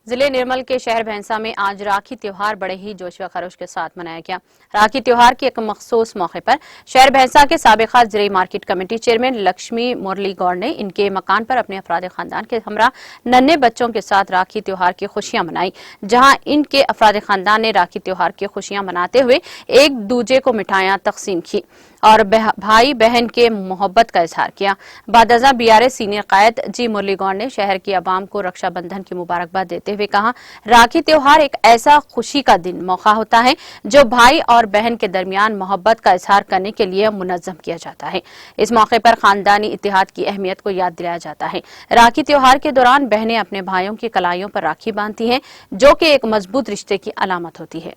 ضلع نرمل کے شہر بھینسا میں آج راکھی تیوہار بڑے ہی جوش و خروش کے ساتھ منایا گیا۔ راکھی تیوہار کے ایک مخصوص موقع پر شہر بھینسا کے سابقہ زرعی مارکیٹ کمیٹی چیئرمین لکشمی مرلی گوڑ نے ان کے مکان پر اپنے افراد خاندان کے ہمراہ ننھے بچوں کے ساتھ راکھی تیوہار کی خوشیاں منائی، جہاں ان کے افراد خاندان نے راکھی تیوہار کی خوشیاں مناتے ہوئے ایک دوسرے کو مٹھائیاں تقسیم کی اور بھائی بہن کے محبت کا اظہار کیا۔ بعد ازاں BRS سینئر قائد جی مرلی گوڑ نے شہر کی عوام کو رکشا بندھن کی مبارکباد دیتے ہوئے کہا، راکھی تیوہار ایک ایسا خوشی کا دن موقع ہوتا ہے جو بھائی اور بہن کے درمیان محبت کا اظہار کرنے کے لیے منظم کیا جاتا ہے۔ اس موقع پر خاندانی اتحاد کی اہمیت کو یاد دلایا جاتا ہے۔ راکھی تیوہار کے دوران بہنیں اپنے بھائیوں کی کلائیوں پر راکھی باندھتی ہیں، جو کہ ایک مضبوط رشتے کی علامت ہوتی ہے۔